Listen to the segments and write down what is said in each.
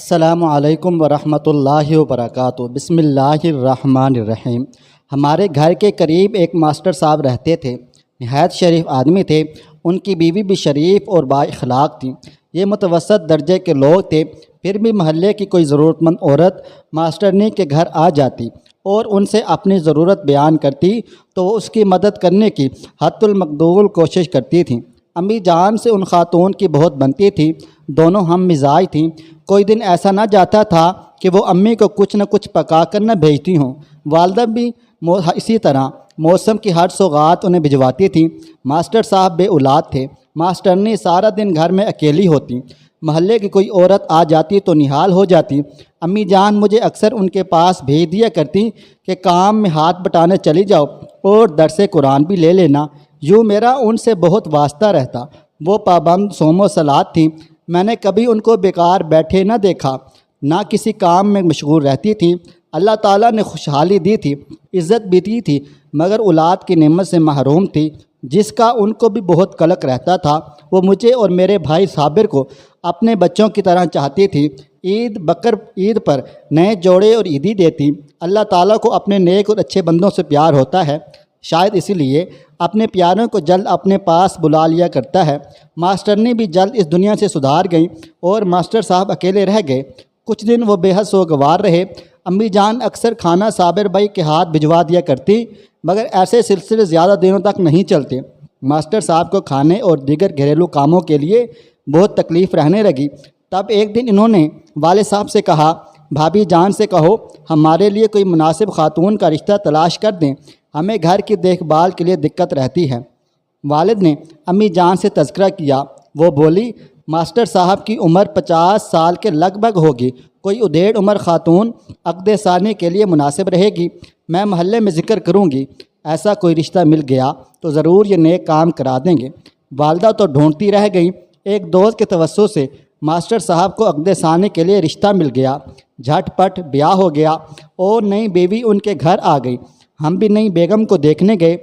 السلام علیکم ورحمۃ اللہ وبرکاتہ۔ بسم اللہ الرحمن الرحیم۔ ہمارے گھر کے قریب ایک ماسٹر صاحب رہتے تھے۔ نہایت شریف آدمی تھے۔ ان کی بیوی بھی شریف اور با اخلاق تھی۔ یہ متوسط درجے کے لوگ تھے۔ پھر بھی محلے کی کوئی ضرورت مند عورت ماسٹرنی کے گھر آ جاتی اور ان سے اپنی ضرورت بیان کرتی تو وہ اس کی مدد کرنے کی حد المقدور کوشش کرتی تھیں۔ امی جان سے ان خاتون کی بہت بنتی تھی۔ دونوں ہم مزاج تھیں۔ کوئی دن ایسا نہ جاتا تھا کہ وہ امی کو کچھ نہ کچھ پکا کر نہ بھیجتی ہوں۔ والدہ بھی اسی طرح موسم کی ہر سوغات انہیں بھجواتی تھیں۔ ماسٹر صاحب بے اولاد تھے۔ ماسٹرنی سارا دن گھر میں اکیلی ہوتی۔ محلے کی کوئی عورت آ جاتی تو نہال ہو جاتی۔ امی جان مجھے اکثر ان کے پاس بھیج دیا کرتی کہ کام میں ہاتھ بٹانے چلی جاؤ اور درس قرآن بھی لے لینا۔ یوں میرا ان سے بہت واسطہ رہتا۔ وہ پابند صوم و صلات تھیں۔ میں نے کبھی ان کو بیکار بیٹھے نہ دیکھا، نہ کسی کام میں مشغول رہتی تھیں۔ اللہ تعالیٰ نے خوشحالی دی تھی، عزت بھی دی تھی، مگر اولاد کی نعمت سے محروم تھی، جس کا ان کو بھی بہت قلق رہتا تھا۔ وہ مجھے اور میرے بھائی صابر کو اپنے بچوں کی طرح چاہتی تھی۔ عید پر نئے جوڑے اور عیدی دیتی۔ اللہ تعالیٰ کو اپنے نیک اور اچھے بندوں سے پیار ہوتا ہے، شاید اسی لیے اپنے پیاروں کو جلد اپنے پاس بلا لیا کرتا ہے۔ ماسٹرنی بھی جلد اس دنیا سے سدھار گئیں اور ماسٹر صاحب اکیلے رہ گئے۔ کچھ دن وہ بے حد سوگوار رہے۔ امی جان اکثر کھانا صابر بھائی کے ہاتھ بھجوا دیا کرتی، مگر ایسے سلسلے زیادہ دنوں تک نہیں چلتے۔ ماسٹر صاحب کو کھانے اور دیگر گھریلو کاموں کے لیے بہت تکلیف رہنے لگی۔ تب ایک دن انہوں نے والد صاحب سے کہا، بھابھی جان سے کہو ہمارے لیے کوئی مناسب خاتون کا رشتہ تلاش کر دیں، ہمیں گھر کی دیکھ بھال کے لیے دقت رہتی ہے۔ والد نے امی جان سے تذکرہ کیا۔ وہ بولی، ماسٹر صاحب کی عمر 50 سال کے لگ بھگ ہوگی، کوئی ادھیڑ عمر خاتون عقد ثانی کے لیے مناسب رہے گی۔ میں محلے میں ذکر کروں گی، ایسا کوئی رشتہ مل گیا تو ضرور یہ نیک کام کرا دیں گے۔ والدہ تو ڈھونڈتی رہ گئیں۔ ایک دوست کے توسط سے ماسٹر صاحب کو عقد ثانی کے لیے رشتہ مل گیا۔ جھٹ پٹ بیاہ ہو گیا اور نئی بیوی ان کے گھر آ گئی۔ ہم بھی نئی بیگم کو دیکھنے گئے۔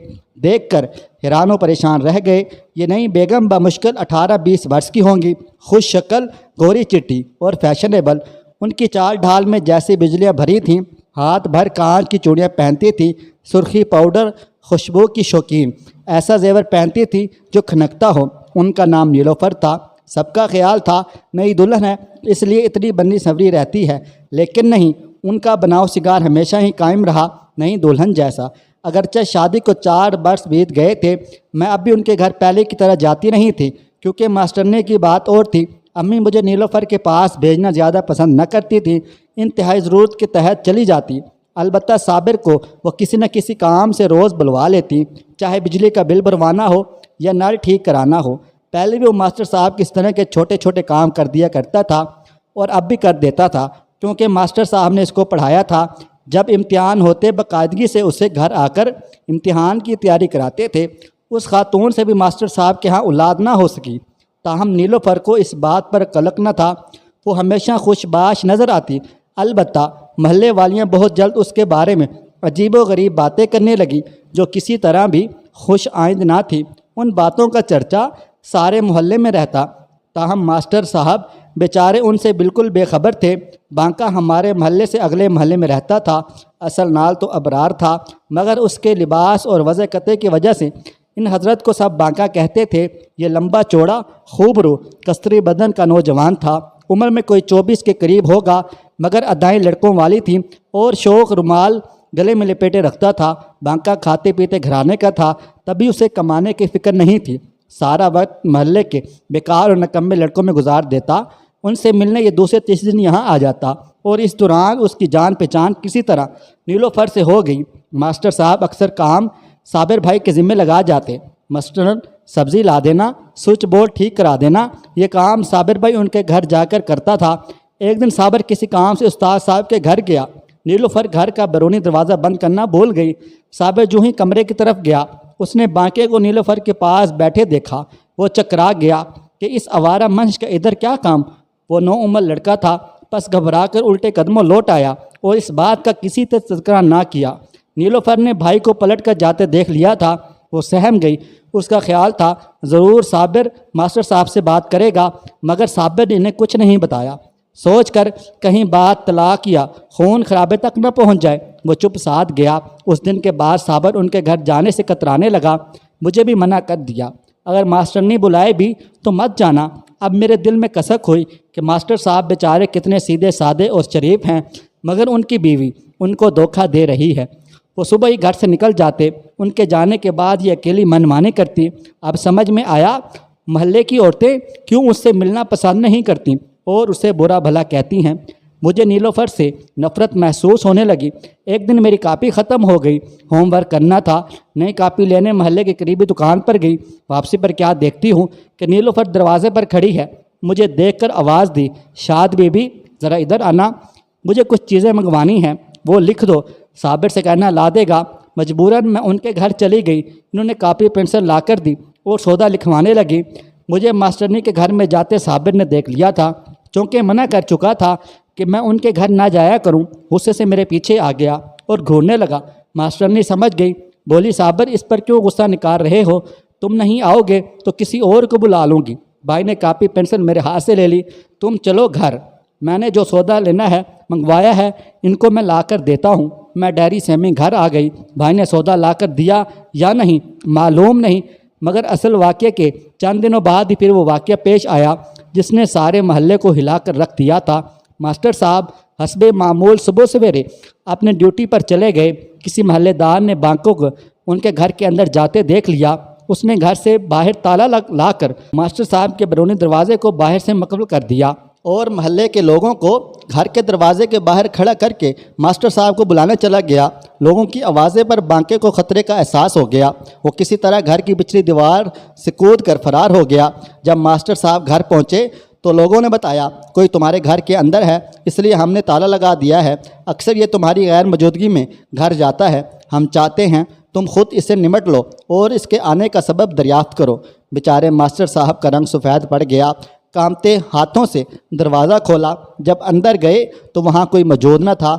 دیکھ کر حیران و پریشان رہ گئے۔ یہ نئی بیگم بمشکل 18-20 برس کی ہوں گی، خوش شکل، گوری چٹی اور فیشنیبل۔ ان کی چال ڈھال میں جیسی بجلیاں بھری تھیں۔ ہاتھ بھر کانچ کی چوڑیاں پہنتی تھی، سرخی پاؤڈر، خوشبو کی شوقین، ایسا زیور پہنتی تھی جو کھنکتا ہو۔ ان کا نام نیلوفر تھا۔ سب کا خیال تھا نئی دلہن ہے اس لیے اتنی بنی سنوری رہتی ہے، لیکن نہیں، ان کا بناؤ سگار ہمیشہ ہی قائم رہا نئی دلہن جیسا۔ اگرچہ شادی کو 4 برس بیت گئے تھے، میں اب بھی ان کے گھر پہلے کی طرح جاتی نہیں تھی، کیونکہ ماسٹرنے کی بات اور تھی۔ امی مجھے نیلوفر کے پاس بھیجنا زیادہ پسند نہ کرتی تھی، انتہائی ضرورت کے تحت چلی جاتی۔ البتہ صابر کو وہ کسی نہ کسی کام سے روز بلوا لیتی، چاہے بجلی کا بل بھروانا ہو یا نل ٹھیک کرانا ہو۔ پہلے بھی وہ ماسٹر صاحب کس طرح کے چھوٹے چھوٹے کام کر دیا کرتا تھا اور اب بھی کر دیتا تھا، کیونکہ ماسٹر صاحب نے اس کو پڑھایا تھا۔ جب امتحان ہوتے باقاعدگی سے اسے گھر آ کر امتحان کی تیاری کراتے تھے۔ اس خاتون سے بھی ماسٹر صاحب کے ہاں اولاد نہ ہو سکی، تاہم نیلوفر کو اس بات پر قلق نہ تھا۔ وہ ہمیشہ خوش باش نظر آتی۔ البتہ محلے والیاں بہت جلد اس کے بارے میں عجیب و غریب باتیں کرنے لگی جو کسی طرح بھی خوش آئند نہ تھی۔ ان باتوں کا چرچا سارے محلے میں رہتا، تاہم ماسٹر صاحب بیچارے ان سے بالکل بے خبر تھے۔ بانکا ہمارے محلے سے اگلے محلے میں رہتا تھا۔ اصل نال تو ابرار تھا، مگر اس کے لباس اور وضع قطع کی وجہ سے ان حضرت کو سب بانکا کہتے تھے۔ یہ لمبا چوڑا، خوب رو، کستری بدن کا نوجوان تھا۔ عمر میں کوئی 24 کے قریب ہوگا، مگر ادائیں لڑکوں والی تھیں اور شوق رومال گلے میں لپیٹے رکھتا تھا۔ بانکا کھاتے پیتے گھرانے کا تھا، تبھی اسے کمانے کی فکر نہیں تھی۔ سارا وقت محلے کے بیکار اور نکمے لڑکوں میں گزار دیتا۔ ان سے ملنے یہ دوسرے تیسرے دن یہاں آ جاتا اور اس دوران اس کی جان پہچان کسی طرح نیلوفر سے ہو گئی۔ ماسٹر صاحب اکثر کام صابر بھائی کے ذمہ لگا جاتے، مثلاً سبزی لا دینا، سوئچ بورڈ ٹھیک کرا دینا۔ یہ کام صابر بھائی ان کے گھر جا کر کرتا تھا۔ ایک دن صابر کسی کام سے استاد صاحب کے گھر گیا۔ نیلوفر گھر کا بیرونی دروازہ بند کرنا بھول گئی۔ صابر جو ہی کمرے کی طرف گیا، اس نے بانکے کو نیلوفر کے پاس بیٹھے دیکھا۔ وہ چکرا گیا کہ اس آوارہ منش کا ادھر کیا کام۔ وہ 9 عمر لڑکا تھا، پس گھبرا کر الٹے قدموں لوٹ آیا اور اس بات کا کسی سے تذکرہ نہ کیا۔ نیلوفر نے بھائی کو پلٹ کر جاتے دیکھ لیا تھا۔ وہ سہم گئی۔ اس کا خیال تھا ضرور صابر ماسٹر صاحب سے بات کرے گا، مگر صابر نے انہیں کچھ نہیں بتایا۔ سوچ کر کہیں بات طلاق یا خون خرابے تک نہ پہنچ جائے وہ چپ ساتھ گیا۔ اس دن کے بعد صابر ان کے گھر جانے سے کترانے لگا۔ مجھے بھی منع کر دیا، اگر ماسٹرنی بلائے بھی تو مت جانا۔ اب میرے دل میں کسک ہوئی کہ ماسٹر صاحب بیچارے کتنے سیدھے سادے اور شریف ہیں، مگر ان کی بیوی ان کو دھوکہ دے رہی ہے۔ وہ صبح ہی گھر سے نکل جاتے، ان کے جانے کے بعد یہ اکیلی منمانی کرتی۔ اب سمجھ میں آیا محلے کی عورتیں کیوں اس سے ملنا پسند نہیں کرتیں اور اسے برا بھلا کہتی ہیں۔ مجھے نیلوفر سے نفرت محسوس ہونے لگی۔ ایک دن میری کاپی ختم ہو گئی، ہوم ورک کرنا تھا، نئی کاپی لینے محلے کی قریبی دکان پر گئی۔ واپسی پر کیا دیکھتی ہوں کہ نیلوفر دروازے پر کھڑی ہے۔ مجھے دیکھ کر آواز دی، شاد بی بی ذرا ادھر آنا، مجھے کچھ چیزیں منگوانی ہیں، وہ لکھ دو۔ صابر سے کہنا لا دے گا۔ مجبوراً میں ان کے گھر چلی گئی۔ انہوں نے کاپی پنسل لا کر دی اور سودا لکھوانے لگی۔ مجھے ماسٹرنی کے گھر میں جاتے صابر نے دیکھ لیا تھا، چونکہ منع کر چکا تھا کہ میں ان کے گھر نہ جایا کروں۔ غصے سے میرے پیچھے آ گیا اور گھورنے لگا۔ ماسٹرنی سمجھ گئی، بولی صابر اس پر کیوں غصہ نکال رہے ہو؟ تم نہیں آؤ گے تو کسی اور کو بلا لوں گی۔ بھائی نے کاپی پنسل میرے ہاتھ سے لے لی۔ تم چلو گھر، میں نے جو سودا لینا ہے منگوایا ہے، ان کو میں لا کر دیتا ہوں۔ میں ڈیری سیمی گھر آ گئی۔ بھائی نے سودا لا کر دیا یا نہیں معلوم نہیں، مگر اصل واقعے کے چند دنوں بعد ہی پھر وہ واقعہ پیش آیا جس نے سارے محلے کو ہلا کر رکھ دیا تھا۔ ماسٹر صاحب حسب معمول صبح سویرے اپنے ڈیوٹی پر چلے گئے۔ کسی محلے دار نے بانکوں کو ان کے گھر کے اندر جاتے دیکھ لیا۔ اس نے گھر سے باہر تالا لا کر ماسٹر صاحب کے بیرونی دروازے کو باہر سے مقفل کر دیا اور محلے کے لوگوں کو گھر کے دروازے کے باہر کھڑا کر کے ماسٹر صاحب کو بلانے چلا گیا۔ لوگوں کی آوازیں پر بانکے کو خطرے کا احساس ہو گیا۔ وہ کسی طرح گھر کی پچھلی دیوار سے کود کر فرار ہو گیا۔ جب ماسٹر صاحب گھر پہنچے تو لوگوں نے بتایا کوئی تمہارے گھر کے اندر ہے، اس لیے ہم نے تالا لگا دیا ہے۔ اکثر یہ تمہاری غیر موجودگی میں گھر جاتا ہے۔ ہم چاہتے ہیں تم خود اسے نمٹ لو اور اس کے آنے کا سبب دریافت کرو۔ بیچارے ماسٹر صاحب کا رنگ سفید پڑ گیا۔ کانپتے ہاتھوں سے دروازہ کھولا۔ جب اندر گئے تو وہاں کوئی موجود نہ تھا،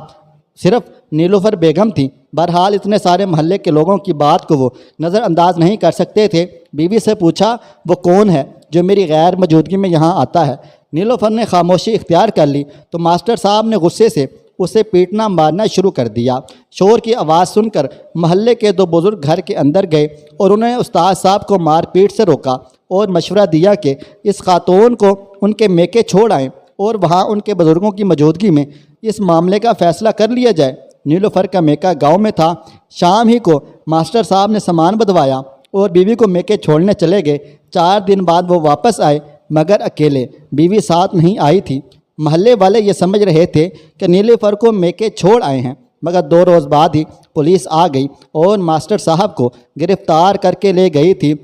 صرف نیلوفر بیگم تھی۔ بہرحال اتنے سارے محلے کے لوگوں کی بات کو وہ نظر انداز نہیں کر سکتے تھے۔ بیوی سے پوچھا وہ کون ہے جو میری غیر موجودگی میں یہاں آتا ہے؟ نیلوفر نے خاموشی اختیار کر لی تو ماسٹر صاحب نے غصے سے اسے پیٹنا مارنا شروع کر دیا۔ شور کی آواز سن کر محلے کے دو بزرگ گھر کے اندر گئے اور انہوں نے استاد صاحب کو مار پیٹ سے روکا اور مشورہ دیا کہ اس خاتون کو ان کے میکے چھوڑ آئیں اور وہاں ان کے بزرگوں کی موجودگی میں اس معاملے کا فیصلہ کر لیا جائے۔ نیلوفر کا میکا گاؤں میں تھا۔ شام ہی کو ماسٹر صاحب نے سامان بدوایا اور بیوی کو میکے چھوڑنے چلے گئے۔ 4 دن بعد وہ واپس آئے مگر اکیلے، بیوی ساتھ نہیں آئی تھی۔ محلے والے یہ سمجھ رہے تھے کہ نیلوفر کو میکے چھوڑ آئے ہیں، مگر 2 روز بعد ہی پولیس آ گئی اور ماسٹر صاحب کو گرفتار کر کے لے گئی تھی۔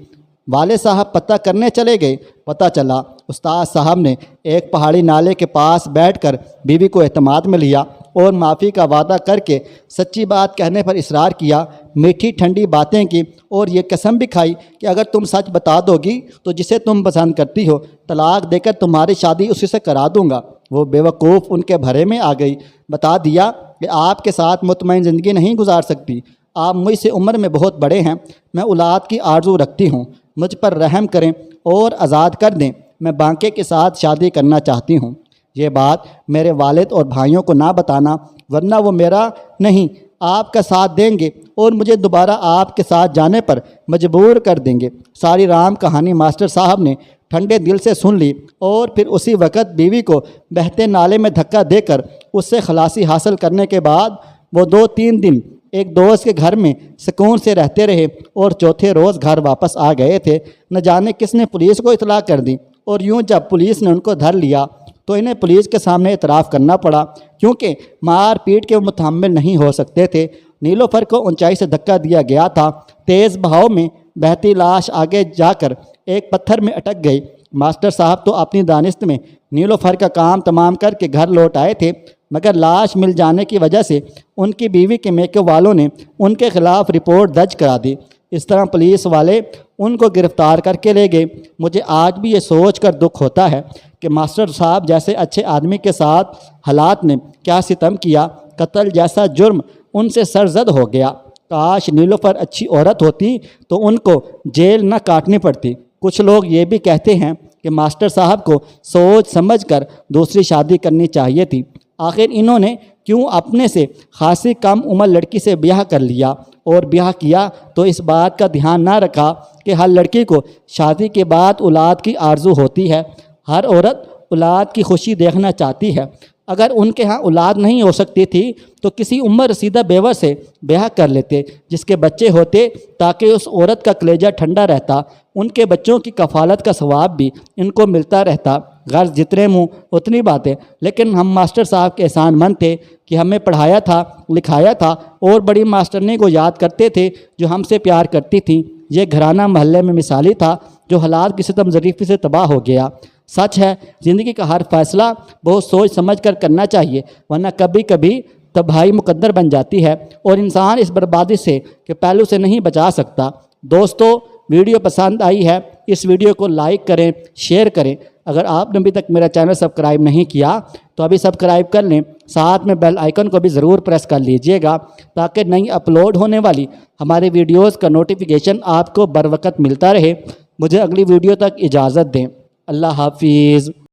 والد صاحب پتہ کرنے چلے گئے۔ پتہ چلا استاد صاحب نے ایک پہاڑی نالے کے پاس بیٹھ کر بیوی کو اعتماد میں لیا اور معافی کا وعدہ کر کے سچی بات کہنے پر اصرار کیا۔ میٹھی ٹھنڈی باتیں کی اور یہ قسم بھی کھائی کہ اگر تم سچ بتا دو گی تو جسے تم پسند کرتی ہو طلاق دے کر تمہاری شادی اسی سے کرا دوں گا۔ وہ بیوقوف ان کے بھرے میں آ گئی۔ بتا دیا کہ آپ کے ساتھ مطمئن زندگی نہیں گزار سکتی، آپ مجھ سے عمر میں بہت بڑے ہیں، میں اولاد کی آرزو رکھتی ہوں، مجھ پر رحم کریں اور آزاد کر دیں، میں بانکے کے ساتھ شادی کرنا چاہتی ہوں۔ یہ بات میرے والد اور بھائیوں کو نہ بتانا ورنہ وہ میرا نہیں آپ کا ساتھ دیں گے اور مجھے دوبارہ آپ کے ساتھ جانے پر مجبور کر دیں گے۔ ساری رام کہانی ماسٹر صاحب نے ٹھنڈے دل سے سن لی اور پھر اسی وقت بیوی کو بہتے نالے میں دھکا دے کر اس سے خلاصی حاصل کرنے کے بعد وہ 2-3 دن ایک دوست کے گھر میں سکون سے رہتے رہے اور چوتھے روز گھر واپس آ گئے تھے۔ نہ جانے کس نے پولیس کو اطلاع کر دی اور یوں جب پولیس نے ان کو دھر لیا تو انہیں پولیس کے سامنے اعتراف کرنا پڑا کیونکہ مار پیٹ کے وہ متحمل نہیں ہو سکتے تھے۔ نیلوفر کو اونچائی سے دھکا دیا گیا تھا۔ تیز بہاؤ میں بہتی لاش آگے جا کر ایک پتھر میں اٹک گئی۔ ماسٹر صاحب تو اپنی دانست میں نیلوفر کا کام تمام کر کے گھر لوٹ آئے تھے، مگر لاش مل جانے کی وجہ سے ان کی بیوی کے میکے والوں نے ان کے خلاف رپورٹ درج کرا دی۔ اس طرح پولیس والے ان کو گرفتار کر کے لے گئے۔ مجھے آج بھی یہ سوچ کر دکھ ہوتا ہے کہ ماسٹر صاحب جیسے اچھے آدمی کے ساتھ حالات نے کیا ستم کیا۔ قتل جیسا جرم ان سے سرزد ہو گیا۔ کاش نیلوفر اچھی عورت ہوتی تو ان کو جیل نہ کاٹنی پڑتی۔ کچھ لوگ یہ بھی کہتے ہیں کہ ماسٹر صاحب کو سوچ سمجھ کر دوسری شادی کرنی چاہیے تھی۔ آخر انہوں نے کیوں اپنے سے خاصی کم عمر لڑکی سے بیاہ کر لیا، اور بیاہ کیا تو اس بات کا دھیان نہ رکھا کہ ہر لڑکی کو شادی کے بعد اولاد کی آرزو ہوتی ہے۔ ہر عورت اولاد کی خوشی دیکھنا چاہتی ہے۔ اگر ان کے ہاں اولاد نہیں ہو سکتی تھی تو کسی عمر رسیدہ بیوہ سے بیاہ کر لیتے جس کے بچے ہوتے، تاکہ اس عورت کا کلیجہ ٹھنڈا رہتا، ان کے بچوں کی کفالت کا ثواب بھی ان کو ملتا رہتا۔ غرض جتنے منہ اتنی باتیں، لیکن ہم ماسٹر صاحب کے احسان مند تھے کہ ہمیں پڑھایا تھا، لکھایا تھا، اور بڑی ماسٹرنی کو یاد کرتے تھے جو ہم سے پیار کرتی تھیں۔ یہ گھرانہ محلے میں مثالی تھا جو حالات کی ستم ظریفی سے تباہ ہو گیا۔ سچ ہے، زندگی کا ہر فیصلہ بہت سوچ سمجھ کر کرنا چاہیے، ورنہ کبھی کبھی تباہی مقدر بن جاتی ہے اور انسان اس بربادی سے کے پہلو سے نہیں بچا سکتا۔ دوستو، ویڈیو پسند آئی ہے، اس ویڈیو کو لائک کریں، شیئر کریں۔ اگر آپ نے ابھی تک میرا چینل سبسکرائب نہیں کیا تو ابھی سبسکرائب کر لیں، ساتھ میں بیل آئیکن کو بھی ضرور پریس کر لیجئے گا تاکہ نئی اپلوڈ ہونے والی ہماری ویڈیوز کا نوٹیفیکیشن آپ کو بر وقت ملتا رہے۔ مجھے اگلی ویڈیو تک اجازت دیں۔ اللہ حافظ۔